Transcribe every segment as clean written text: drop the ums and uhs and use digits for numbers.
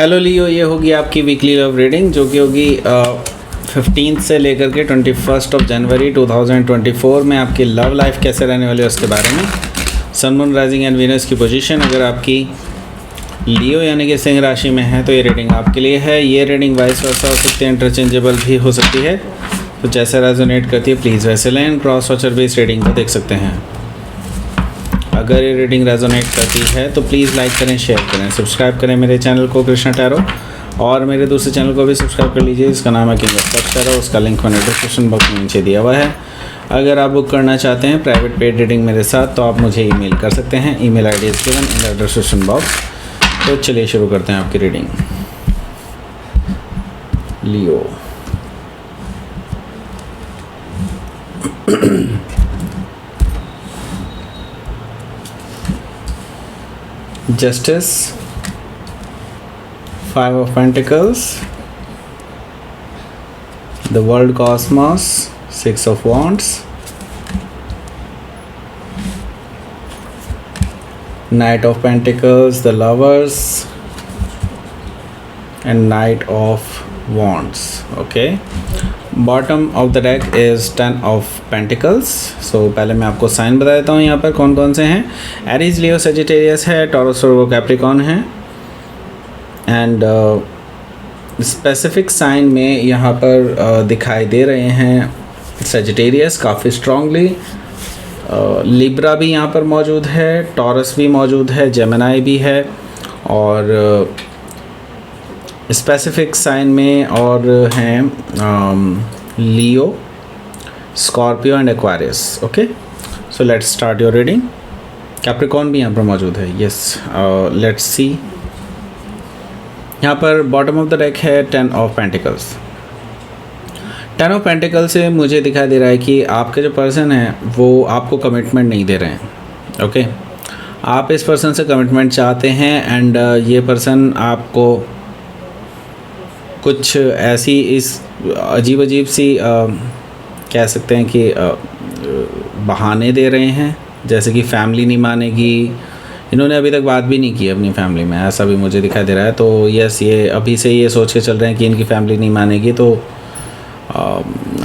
Hello लियो, ये होगी आपकी वीकली लव रीडिंग जो कि होगी 15 से लेकर के 21 जनवरी 2024 में आपकी लव लाइफ कैसे रहने वाली है उसके बारे में। Sun moon rising and Venus की पोजीशन अगर आपकी लियो यानी कि सिंह राशि में है तो ये रीडिंग आपके लिए है। ये रीडिंग वाइस वर्सा हो सकती है, इंटरचेंजेबल भी हो सकती है, तो जैसे रेजोनेट करती है प्लीज़ वैसे लें। क्रॉस वॉचर भी इस रीडिंग को देख सकते हैं। अगर ये रीडिंग रेजोनेट करती है तो प्लीज़ लाइक करें, शेयर करें, सब्सक्राइब करें मेरे चैनल को कृष्णा टैरो, और मेरे दूसरे चैनल को भी सब्सक्राइब कर लीजिए, इसका नाम है किंग ऑफ कप्स टैरो। उसका लिंक मैंने डिस्क्रिप्शन बॉक्स में नीचे दिया हुआ है। अगर आप बुक करना चाहते हैं प्राइवेट पेड रीडिंग मेरे साथ तो आप मुझे ईमेल कर सकते हैं। Email ID is given in the description box. तो चलिए शुरू करते हैं आपकी reading. Leo, Justice, 5 of Pentacles, the World Cosmos, 6 of Wands, Knight of Pentacles, the Lovers, and Knight of Wands. Okay, bottom of the deck is 10 of pentacles. So पहले मैं आपको sign बता देता हूँ यहाँ पर कौन कौन से हैं। एरीज, लियो, सेजिटेरियस है, टॉरस और कैप्रिकॉर्न है। एंड स्पेसिफिक साइन में यहाँ पर दिखाई दे रहे हैं सेजिटेरियस काफ़ी स्ट्रांगली, लिब्रा भी यहाँ पर मौजूद है, टॉरस भी मौजूद है, जेमिनाई भी है, और स्पेसिफिक साइन में और हैं Leo, Scorpio and Aquarius. Okay, so let's start your reading. Capricorn भी यहाँ पर मौजूद है। Yes, let's see. यहाँ पर बॉटम ऑफ द डेक है 10 ऑफ पेंटिकल्स। 10 ऑफ पेंटिकल से मुझे दिखाई दे रहा है कि आपके जो पर्सन हैं वो आपको कमिटमेंट नहीं दे रहे हैं। ओके, आप इस पर्सन से कमिटमेंट चाहते हैं एंड ये पर्सन आपको कुछ ऐसी इस अजीब सी कह सकते हैं कि बहाने दे रहे हैं, जैसे कि फैमिली नहीं मानेगी। इन्होंने अभी तक बात भी नहीं की अपनी फैमिली में, ऐसा भी मुझे दिखाई दे रहा है। तो यस, ये अभी से ये सोच के चल रहे हैं कि इनकी फैमिली नहीं मानेगी तो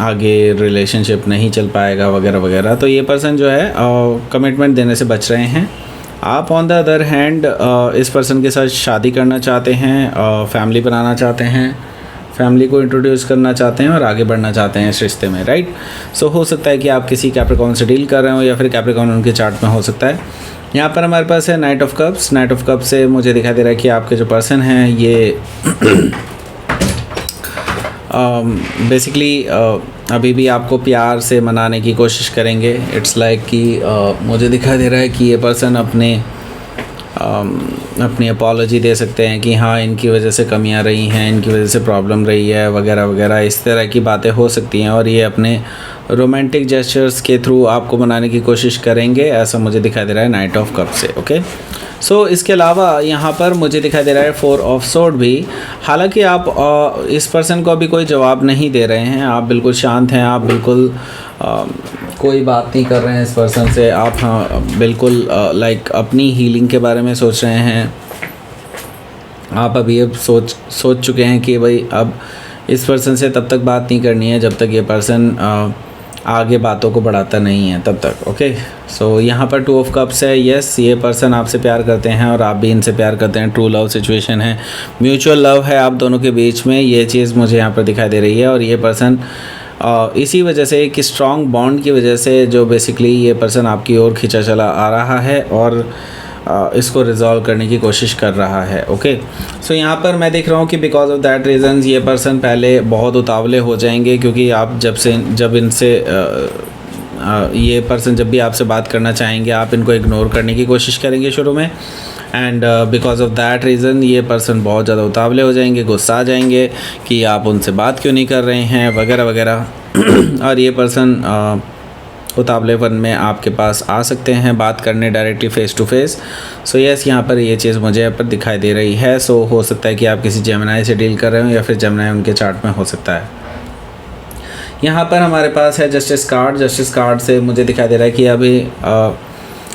आगे रिलेशनशिप नहीं चल पाएगा वगैरह वगैरह। तो ये पर्सन जो है कमिटमेंट देने से बच रहे हैं। आप ऑन द अदर हैंड इस पर्सन के साथ शादी करना चाहते हैं, फैमिली बनाना चाहते हैं, फैमिली को इंट्रोड्यूस करना चाहते हैं और आगे बढ़ना चाहते हैं इस रिश्ते में, राइट। सो हो सकता है कि आप किसी कैप्रिकॉर्न से डील कर रहे हो या फिर कैप्रिकॉर्न उनके चार्ट में हो सकता है। यहाँ पर हमारे पास है night of cups. Night of cups से मुझे दिखाई दे रहा है कि आपके जो पर्सन हैं ये बेसिकली अभी भी आपको प्यार से मनाने की कोशिश करेंगे। इट्स लाइक कि मुझे दिखाई दे रहा है कि ये पर्सन अपनी अपॉलॉजी दे सकते हैं कि हाँ इनकी वजह से कमियां रही हैं, इनकी वजह से प्रॉब्लम रही है वगैरह वगैरह, इस तरह की बातें हो सकती हैं। और ये अपने रोमांटिक जेस्चर्स के थ्रू आपको मनाने की कोशिश करेंगे, ऐसा मुझे दिखाई दे रहा है नाइट ऑफ कप से। ओके, सो इसके अलावा यहाँ पर मुझे दिखाई दे रहा है 4 ऑफ सोर्ड भी। हालांकि आप इस पर्सन को अभी कोई जवाब नहीं दे रहे हैं, आप बिल्कुल शांत हैं, आप बिल्कुल कोई बात नहीं कर रहे हैं इस पर्सन से। आप हाँ बिल्कुल लाइक अपनी हीलिंग के बारे में सोच रहे हैं। आप अभी अब सोच चुके हैं कि भाई अब इस पर्सन से तब तक बात नहीं करनी है जब तक ये पर्सन आगे बातों को बढ़ाता नहीं है तब तक। ओके, सो यहाँ पर 2 ऑफ कप्स है। यस, ये पर्सन आपसे प्यार करते हैं और आप भी इनसे प्यार करते हैं। ट्रू लव सिचुएशन है, म्यूचुअल लव है आप दोनों के बीच में, ये चीज़ मुझे यहाँ पर दिखाई दे रही है। और ये पर्सन इसी वजह से एक स्ट्रॉन्ग बॉन्ड की वजह से जो बेसिकली ये पर्सन आपकी ओर खींचा चला आ रहा है और इसको रिजॉल्व करने की कोशिश कर रहा है। ओके, सो यहाँ पर मैं देख रहा हूँ कि बिकॉज ऑफ दैट रीज़न्स ये पर्सन पहले बहुत उतावले हो जाएंगे, क्योंकि आप जब इनसे ये पर्सन जब भी आपसे बात करना चाहेंगे आप इनको इग्नोर करने की कोशिश करेंगे शुरू में। And because of that reason ये पर्सन बहुत ज़्यादा उतावले हो जाएंगे, गुस्सा आ जाएंगे कि आप उनसे बात क्यों नहीं कर रहे हैं वगैरह वगैरह। और ये पर्सन उतावलेपन में आपके पास आ सकते हैं बात करने directly face to face. So yes, यहाँ पर ये चीज़ मुझे यहाँ पर दिखाई दे रही है। सो हो सकता है कि आप किसी जेमिनाई से डील कर रहे हो या फिर जेमिनाई उनके चार्ट में हो सकता है। यहाँ पर हमारे पास है जस्टिस कार्ड। जस्टिस कार्ड से मुझे दिखाई दे रहा है कि अभी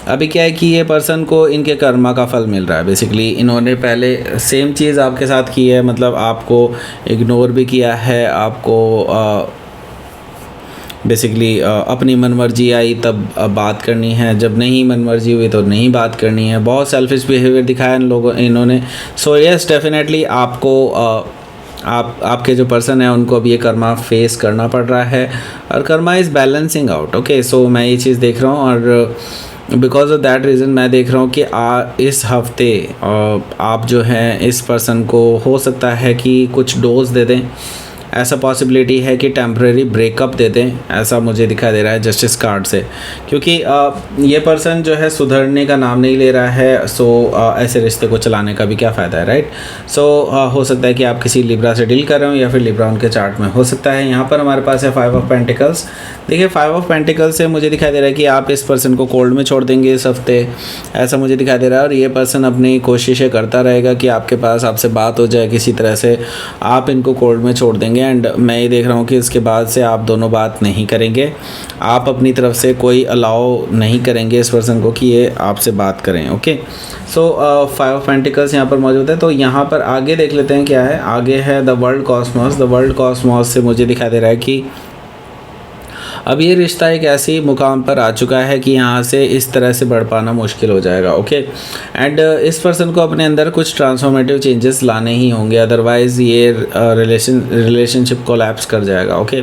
अभी क्या है कि ये पर्सन को इनके कर्मा का फल मिल रहा है। बेसिकली इन्होंने पहले सेम चीज़ आपके साथ की है, मतलब आपको इग्नोर भी किया है, आपको बेसिकली अपनी मनमर्जी आई तब बात करनी है, जब नहीं मनमर्जी हुई तो नहीं बात करनी है। बहुत सेल्फिश बिहेवियर दिखाया इन्होंने। सो यस, डेफिनेटली आपको आपके जो पर्सन है उनको अब ये कर्मा फेस करना पड़ रहा है, और karma is balancing out. Okay, so मैं ये चीज़ देख रहा हूँ, और बिकॉज ऑफ दैट रीज़न मैं देख रहा हूँ कि इस हफ्ते आप जो हैं इस पर्सन को हो सकता है कि कुछ डोज दे दें। ऐसा पॉसिबिलिटी है कि टेम्परेरी ब्रेकअप दे दें, ऐसा मुझे दिखाई दे रहा है जस्टिस कार्ड से, क्योंकि ये पर्सन जो है सुधरने का नाम नहीं ले रहा है। सो ऐसे रिश्ते को चलाने का भी क्या फ़ायदा है, राइट। सो हो सकता है कि आप किसी लिब्रा से डील कर रहे हो, या फिर लिब्रा उनके चार्ट में हो सकता है। यहाँ पर हमारे पास है 5 ऑफ पेंटिकल्स। देखिए 5 ऑफ पेंटिकल्स से मुझे दिखाई दे रहा है कि आप इस पर्सन को कोल्ड में छोड़ देंगे इस हफ्ते, ऐसा मुझे दिखाई दे रहा है। और ये पर्सन अपनी कोशिशें करता रहेगा कि आपके पास आपसे बात हो जाए किसी तरह से, आप इनको कोल्ड में छोड़ देंगे। एंड मैं ये देख रहा हूँ कि इसके बाद से आप दोनों बात नहीं करेंगे, आप अपनी तरफ से कोई अलाउ नहीं करेंगे इस पर्सन को कि ये आपसे बात करें। ओके, सो 5 ऑफ पेंटिकल्स यहाँ पर मौजूद है। तो यहाँ पर आगे देख लेते हैं क्या है। आगे है the world Cosmos. The world Cosmos से मुझे दिखाई दे रहा है कि अब ये रिश्ता एक ऐसी मुकाम पर आ चुका है कि यहाँ से इस तरह से बढ़ पाना मुश्किल हो जाएगा। ओके, एंड इस पर्सन को अपने अंदर कुछ ट्रांसफॉर्मेटिव चेंजेस लाने ही होंगे, अदरवाइज़ ये रिलेशनशिप कोलैप्स कर जाएगा। ओके,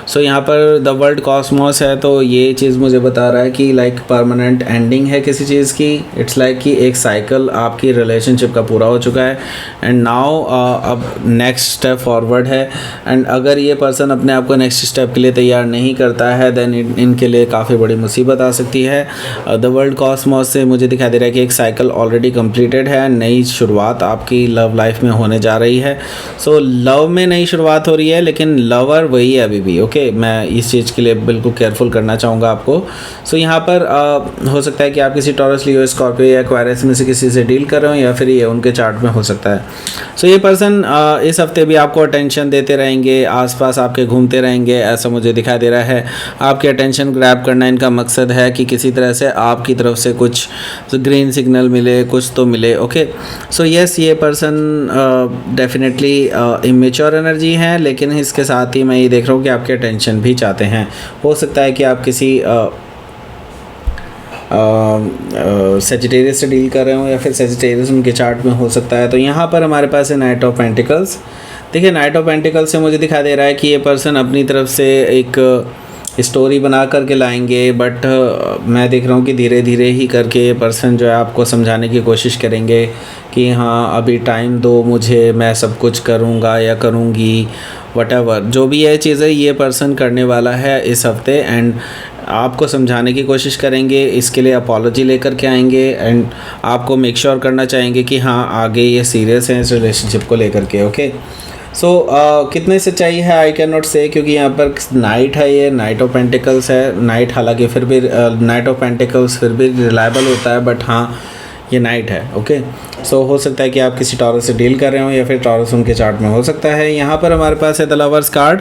सो यहाँ पर द वर्ल्ड कॉस्मोस है, तो ये चीज़ मुझे बता रहा है कि लाइक परमानेंट एंडिंग है किसी चीज़ की। इट्स लाइक कि एक साइकिल आपकी रिलेशनशिप का पूरा हो चुका है, एंड नाउ अब नेक्स्ट स्टेप फॉरवर्ड है। एंड अगर ये पर्सन अपने आप को नेक्स्ट स्टेप के लिए तैयार नहीं करता है, देन इनके लिए काफ़ी बड़ी मुसीबत आ सकती है। द वर्ल्ड कॉस्मोस से मुझे दिखाई दे रहा है कि एक साइकिल ऑलरेडी कंप्लीटेड है, नई शुरुआत आपकी लव लाइफ में होने जा रही है। सो लव में नई शुरुआत हो रही है, लेकिन लवर वही है अभी भी। ओके, मैं इस चीज़ के लिए बिल्कुल केयरफुल करना चाहूँगा आपको। सो यहाँ पर हो सकता है कि आप किसी टॉरस, लियो, स्कॉर्पियो या एक्वेरियस में से किसी से डील कर रहे हो, या फिर ये उनके चार्ट में हो सकता है। सो ये पर्सन इस हफ्ते भी आपको अटेंशन देते रहेंगे, आसपास आपके घूमते रहेंगे, ऐसा मुझे दिखाई दे रहा है। आपकी अटेंशन ग्रैब करना इनका मकसद है कि किसी तरह से आपकी तरफ से कुछ ग्रीन सिग्नल मिले, कुछ तो मिले। ओके, सो यस, ये पर्सन डेफिनेटली इमेच्योर एनर्जी है, लेकिन इसके साथ ही मैं ये देख रहा हूँ कि आपकी अटेंशन भी चाहते हैं। हो सकता है कि आप किसी सेजिटेरियस से डील कर रहे हो, या फिर सेजिटेरियस उनके चार्ट में हो सकता है। तो यहाँ पर हमारे पास है नाइट ऑफ पेंटिकल्स। देखिए नाइट ऑफ पेंटिकल्स से मुझे दिखाई दे रहा है कि ये पर्सन अपनी तरफ से एक स्टोरी बना करके लाएंगे, बट मैं देख रहा हूँ कि धीरे धीरे ही करके ये पर्सन जो है आपको समझाने की कोशिश करेंगे कि हाँ अभी टाइम दो मुझे, मैं सब कुछ करूँगा या करूँगी, वटेवर जो भी ये चीज़ है ये पर्सन करने वाला है इस हफ्ते। एंड आपको समझाने की कोशिश करेंगे, इसके लिए अपॉलॉजी लेकर के आएंगे, एंड आपको मेक श्योर करना चाहेंगे कि हाँ आगे ये सीरियस है इस रिलेशनशिप को लेकर के। ओके, सो कितने सच्चाई है आई कैन नॉट से, क्योंकि यहाँ पर नाइट है, ये नाइट ऑफ पेंटिकल्स है। नाइट हालांकि फिर भी नाइट ऑफ पेंटिकल्स फिर भी रिलायबल होता है, बट हाँ ये नाइट है। ओके, सो हो सकता है कि आप किसी टॉरस से डील कर रहे हो, या फिर टॉरस उनके चार्ट में हो सकता है। यहाँ पर हमारे पास है द लवर्स कार्ड।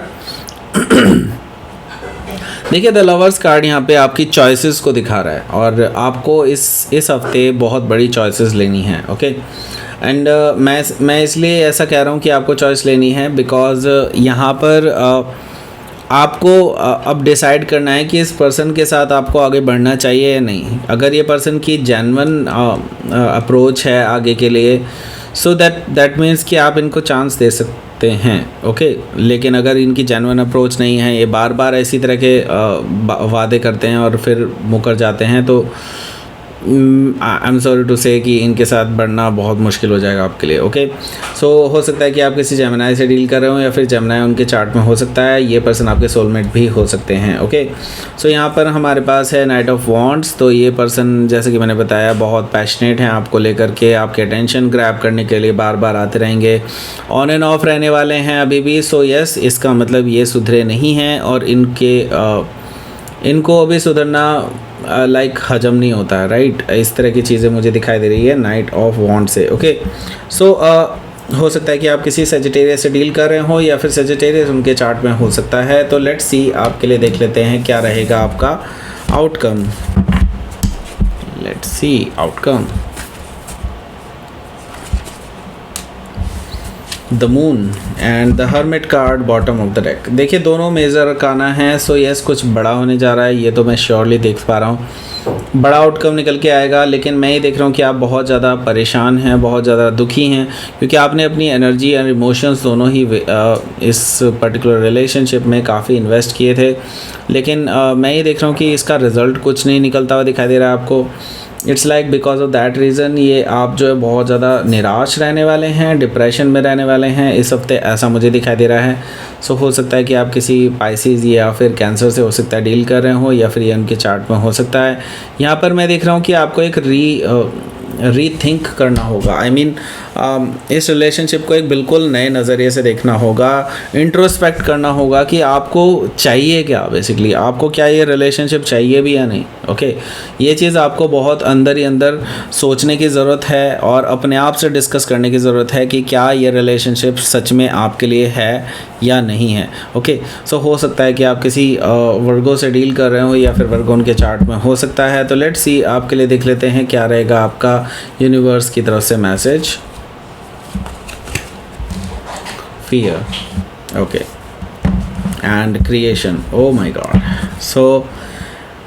देखिए द लवर्स कार्ड यहाँ पे आपकी चॉइसेस को दिखा रहा है, और आपको इस हफ्ते बहुत बड़ी चॉइसेस लेनी है। ओके, एंड मैं इसलिए ऐसा कह रहा हूँ कि आपको चॉइस लेनी है बिकॉज़ यहाँ पर आपको अब डिसाइड करना है कि इस पर्सन के साथ आपको आगे बढ़ना चाहिए या नहीं। अगर ये पर्सन की जेन्युइन अप्रोच है आगे के लिए, सो दैट मीन्स कि आप इनको चांस दे सकते हैं। ओके, लेकिन अगर इनकी जेन्युइन अप्रोच नहीं है, ये बार बार इसी तरह के वादे करते हैं और फिर मुकर जाते हैं, तो आई एम सॉरी टू से कि इनके साथ बढ़ना बहुत मुश्किल हो जाएगा आपके लिए। ओके, सो हो सकता है कि आप किसी जेमिनाई से डील कर रहे हो, या फिर जेमिनाई उनके चार्ट में हो सकता है। ये पर्सन आपके सोलमेट भी हो सकते हैं। ओके, सो यहाँ पर हमारे पास है नाइट ऑफ वॉन्ड्स। तो ये पर्सन जैसे कि मैंने बताया बहुत पैशनेट हैं आपको लेकर के, आपके अटेंशन ग्रैब करने के लिए बार बार आते रहेंगे, ऑन एंड ऑफ रहने वाले हैं अभी भी। सो यस, इसका मतलब ये सुधरे नहीं हैं, और इनको अभी सुधरना लाइक हजम नहीं होता है, राइट। इस तरह की चीज़ें मुझे दिखाई दे रही है नाइट ऑफ वॉन्ड से। ओके, सो हो सकता है कि आप किसी सेजिटेरियस से डील कर रहे हो, या फिर सेजिटेरियस उनके चार्ट में हो सकता है। तो लेट्स सी, आपके लिए देख लेते हैं क्या रहेगा आपका outcome. Let's see outcome. The moon and the hermit card bottom of the deck. देखिए दोनों मेजर अरकाना हैं, सो यस कुछ बड़ा होने जा रहा है, ये तो मैं श्योरली देख पा रहा हूँ, बड़ा आउटकम निकल के आएगा। लेकिन मैं ये देख रहा हूँ कि आप बहुत ज़्यादा परेशान हैं, बहुत ज़्यादा दुखी हैं, क्योंकि आपने अपनी एनर्जी और इमोशंस दोनों ही इस पर्टिकुलर रिलेशनशिप में काफ़ी इन्वेस्ट किए थे। लेकिन मैं ये देख रहा हूँ कि इसका रिज़ल्ट कुछ नहीं निकलता हुआ दिखाई दे रहा है आपको। It's like because of that reason ये आप जो है बहुत ज़्यादा निराश रहने वाले हैं, डिप्रेशन में रहने वाले हैं इस हफ्ते, ऐसा मुझे दिखाई दे रहा है। सो हो सकता है कि आप किसी पाइसिस या फिर कैंसर से हो सकता है डील कर रहे हो, या फिर ये उनके चार्ट में हो सकता है। यहाँ पर मैं देख रहा हूँ कि आपको एक रीथिंक करना होगा। आई मीन इस रिलेशनशिप को एक बिल्कुल नए नज़रिए से देखना होगा, इंट्रोस्पेक्ट करना होगा कि आपको चाहिए क्या, बेसिकली आपको क्या ये रिलेशनशिप चाहिए भी या नहीं। ओके ये चीज़ आपको बहुत अंदर ही अंदर सोचने की ज़रूरत है और अपने आप से डिस्कस करने की ज़रूरत है कि क्या ये रिलेशनशिप सच में आपके लिए है या नहीं है। ओके सो हो सकता है कि आप किसी वर्गो से डील कर रहे हो, या फिर वर्गो उनके चार्ट में हो सकता है। तो लेट्स सी आपके लिए देख लेते हैं क्या रहेगा आपका यूनिवर्स की तरफ से message. Fear, okay, and creation, oh my God. So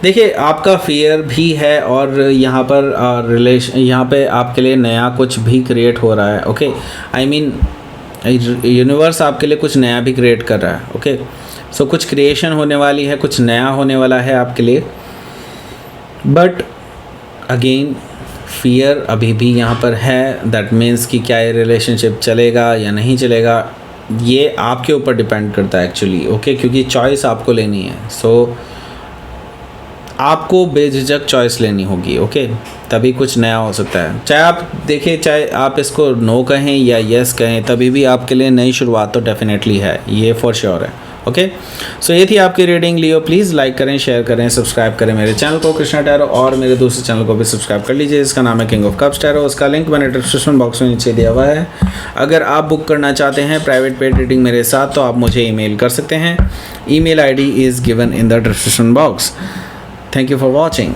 देखिए आपका फियर भी है और यहाँ पर यहाँ पे आपके लिए नया कुछ भी क्रिएट हो रहा है। ओके आई मीन यूनिवर्स आपके लिए कुछ नया भी क्रिएट कर रहा है। ओके सो कुछ क्रिएशन होने वाली है, कुछ नया होने वाला है आपके लिए। बट अगेन फियर अभी भी यहाँ पर है। दैट मीन्स कि क्या ये रिलेशनशिप चलेगा या नहीं चलेगा, ये आपके ऊपर डिपेंड करता है एक्चुअली। ओके क्योंकि चॉइस आपको लेनी है। सो आपको बेझिझक चॉइस लेनी होगी। ओके तभी कुछ नया हो सकता है। चाहे आप देखिए, चाहे आप इसको नो कहें या यस कहें, तभी भी आपके लिए नई शुरुआत तो डेफिनेटली है, ये फॉर श्योर है। ओके सो ये थी आपकी रीडिंग लियो। प्लीज़ लाइक करें, शेयर करें, सब्सक्राइब करें मेरे चैनल को कृष्णा टैरो, और मेरे दूसरे चैनल को भी सब्सक्राइब कर लीजिए जिसका नाम है किंग ऑफ कप्स टैरो। उसका लिंक मैंने डिस्क्रिप्शन बॉक्स में नीचे दिया हुआ है। अगर आप बुक करना चाहते हैं प्राइवेट पेड रीडिंग मेरे साथ, तो आप मुझे ईमेल कर सकते हैं। Email ID is given in the description box. Thank you for watching.